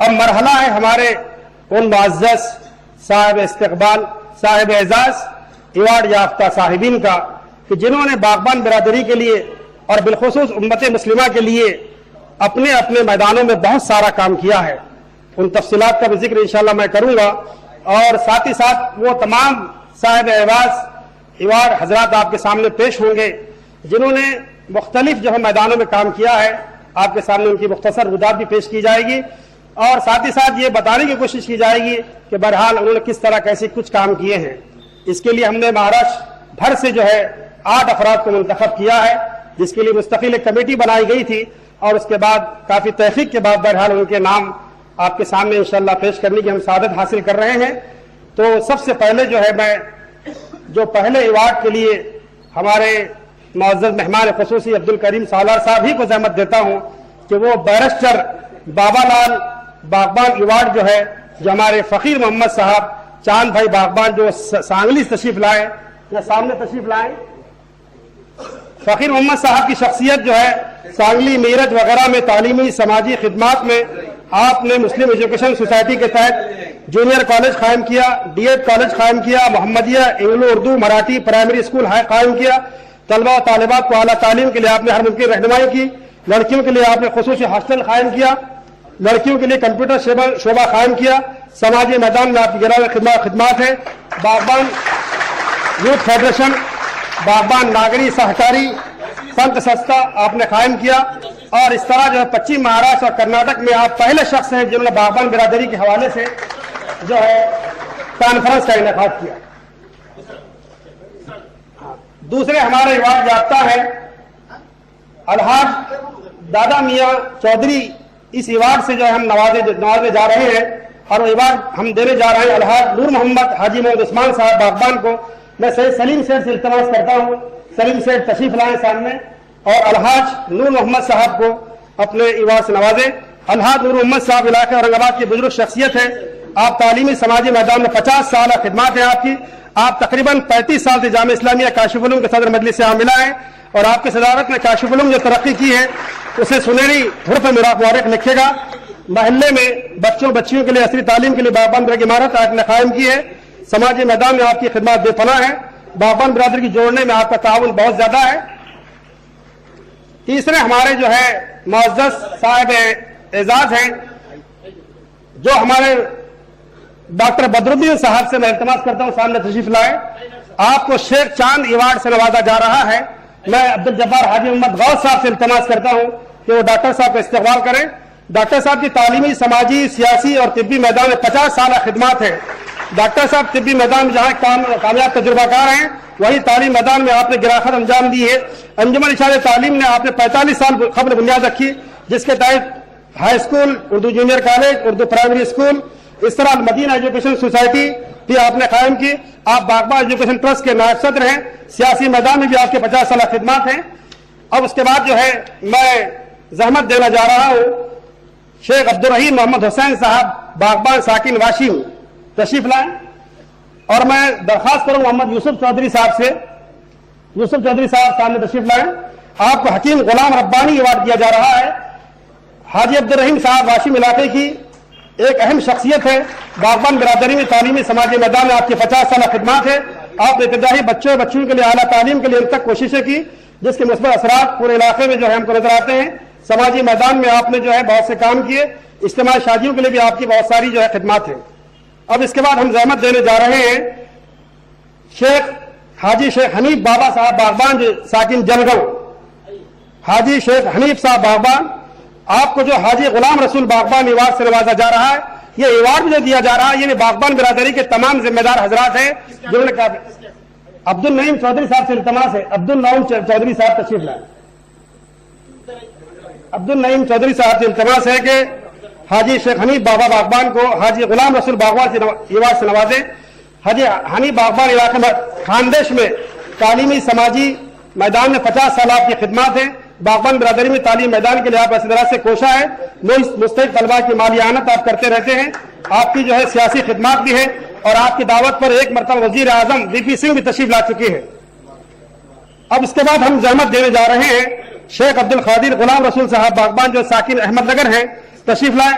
اب مرحلہ ہے ہمارے ان معزز صاحب استقبال صاحب اعزاز ایوارڈ یافتہ صاحبین کا کہ جنہوں نے باغبان برادری کے لیے اور بالخصوص امت مسلمہ کے لیے اپنے اپنے میدانوں میں بہت سارا کام کیا ہے. ان تفصیلات کا بھی ذکر انشاءاللہ میں کروں گا، اور ساتھ ہی ساتھ وہ تمام صاحب ایوارڈ حضرات آپ کے سامنے پیش ہوں گے جنہوں نے مختلف جو ہے میدانوں میں کام کیا ہے. آپ کے سامنے ان کی مختصر وضاحت بھی پیش کی جائے گی، اور ساتھ ہی ساتھ یہ بتانے کی کوشش کی جائے گی کہ بہرحال انہوں نے کس طرح کیسے کچھ کام کیے ہیں. اس کے لیے ہم نے مہاراشٹر بھر سے جو ہے 8 افراد کو منتخب کیا ہے، جس کے لیے مستقل ایک کمیٹی بنائی گئی تھی، اور اس کے بعد کافی تحقیق کے بعد بہرحال ان کے نام آپ کے سامنے انشاءاللہ پیش کرنے کی ہم سعادت حاصل کر رہے ہیں. تو سب سے پہلے جو ہے میں جو پہلے ایوارڈ کے لیے ہمارے معزز مہمان خصوصی عبدالکریم سالار صاحب ہی کو زحمت دیتا ہوں کہ وہ بیرسٹر بابا لال باغبان ایوارڈ جو ہے جو ہمارے فقیر محمد صاحب چاند بھائی باغبان جو سانگلی تشریف لائے یا سامنے تشریف لائے. فقیر محمد صاحب کی شخصیت جو ہے سانگلی میرٹھ وغیرہ میں تعلیمی سماجی خدمات میں آپ نے مسلم ایجوکیشن سوسائٹی کے تحت جونیئر کالج قائم کیا، ڈی ایڈ کالج قائم کیا، Mohammadia Anglo Urdu Marathi primary school قائم کیا. طلبہ و طالبات کو اعلیٰ تعلیم کے لیے آپ نے ہر ممکن رہنمائی کی. لڑکیوں کے لیے آپ نے خصوصی ہاسٹل قائم کیا، لڑکیوں کے لیے کمپیوٹر شعبہ قائم کیا. سماجی میدان میں آپ کی گراں خدمات ہیں. باغبان یوتھ فیڈریشن، باغبان ناگری سہکاری سنت سستا آپ نے قائم کیا. اور اس طرح جو ہے پچھم مہاراشٹر اور کرناٹک میں آپ پہلے شخص ہیں جنہوں نے باغبان برادری کے حوالے سے جو ہے کانفرنس کا انعقاد کیا. دوسرے ہمارے ایوارڈ یافتہ ہے الحاج دادا میاں چودھری. اس ایوارڈ سے جو ہے ہم نوازے جا رہے ہیں، اور وہ ایوارڈ ہم دینے جا رہے ہیں الحاج نور محمد حاجی محمد عثمان صاحب باغبان کو. میں سید سلیم سیٹھ سے التماس کرتا ہوں سلیم سیٹھ تشریف لائیں سامنے اور الحاج نور محمد صاحب کو اپنے ایوارڈ سے نوازے. الحاج نور محمد صاحب علاقہ اورنگ آباد کی بزرگ شخصیت ہے. آپ تعلیمی سماجی میدان میں 50 سالہ خدمات ہیں آپ کی. آپ تقریباً 35 سال سے جامعہ اسلامیہ کاشف العلوم کے صدر مجلس عاملہ ہیں، اور آپ کی صدارت میں کاشف العلوم جو ترقی کی ہے اسے سنہری حروف مبارک لکھے گا. محلے میں بچوں بچیوں کے لیے عصری تعلیم کے لیے باغبان برادری کی عمارت آپ نے قائم کی ہے. سماجی میدان میں آپ کی خدمات بے پناہ ہیں. باغبان برادری کی جوڑنے میں آپ کا تعاون بہت زیادہ ہے. تیسرے ہمارے جو ہے معزز صاحب اعزاز ہیں جو ہمارے ڈاکٹر بدرالدین صاحب سے میں التماس کرتا ہوں سامنے تشریف لائے. آپ کو شیخ چاند ایوارڈ سے نوازا جا رہا ہے. میں عبدالجبار حاجی محمد غوث صاحب سے التماس کرتا ہوں کہ وہ ڈاکٹر صاحب کا استقبال کریں. ڈاکٹر صاحب کی تعلیمی سماجی سیاسی اور طبی میدان میں 50 سالہ خدمات ہیں. ڈاکٹر صاحب طبی میدان میں جہاں کامیاب تجربہ کار ہیں، وہی تعلیم میدان میں آپ نے گراخت انجام دی ہے. انجمن اشار تعلیم نے آپ نے 45 سال قبل بنیاد رکھی، جس کے تحت high school, Urdu junior college, Urdu primary school, اس طرح مدینہ ایجوکیشن سوسائٹی بھی آپ نے قائم کی. آپ باغبان ایجوکیشن ٹرسٹ کے نائب صدر ہیں. سیاسی میدان میں بھی آپ کے 50 سالہ خدمات ہیں. اب اس کے بعد جو ہے میں زحمت دینا جا رہا ہوں شیخ عبدالرحیم محمد حسین صاحب باغبان ساکن واشیم تشریف لائیں، اور میں درخواست کروں محمد یوسف چودھری صاحب سے. یوسف چودھری صاحب سامنے تشریف لائیں. آپ کو حکیم غلام ربانی ایوارڈ دیا جا رہا ہے. حاجی عبدالرحیم صاحب واشیم علاقے کی ایک اہم شخصیت ہے. باغبان برادری میں تعلیمی سماجی میدان میں آپ کی 50 سالہ خدمات ہے. آپ نے ابتدائی بچوں کے لیے اعلیٰ تعلیم کے لیے اب تک کوششیں کی، جس کے مثبت اثرات پورے علاقے میں جو ہے ہم کو نظر آتے ہیں. سماجی میدان میں آپ نے جو ہے بہت سے کام کیے. اجتماعی شادیوں کے لیے بھی آپ کی بہت ساری جو ہے خدمات ہیں. اب اس کے بعد ہم زحمت دینے جا رہے ہیں حاجی شیخ حنیف بابا صاحب باغبان جو ساکن جلگاؤں. حاجی شیخ حنیف صاحب باغبان، آپ کو جو حاجی غلام رسول باغبان ایوارڈ سے نوازا جا رہا ہے. یہ ایوارڈ جو دیا جا رہا ہے یہ باغبان برادری کے تمام ذمہ دار حضرات ہیں جنہوں نے کہا. عبدالنعیم چودھری صاحب سے التماس ہے. عبدالنعیم چودھری صاحب تشریف لائیں. عبدالنعیم چودھری صاحب سے التماس ہے کہ حاجی شیخ حنیف بابا باغبان کو حاجی غلام رسول باغبان ایوارڈ سے نوازے. حاجی حنیف باغبان علاقے میں خاندیش میں تعلیمی سماجی میدان میں 50 سال آپ کی خدمات ہیں. باغبان برادری میں تعلیم میدان کے لیے آپ اسی طرح سے کوشاں ہیں. مستحق طلباء کی مالی اعانت آپ کرتے رہتے ہیں. آپ کی جو ہے سیاسی خدمات بھی ہے، اور آپ کی دعوت پر ایک مرتبہ وزیر اعظم وی پی سنگھ بھی تشریف لا چکی ہے. اب اس کے بعد ہم زحمت دینے جا رہے ہیں شیخ عبد القادر غلام رسول صاحب باغبان جو ساکن احمد نگر ہیں. تشریف لائیں.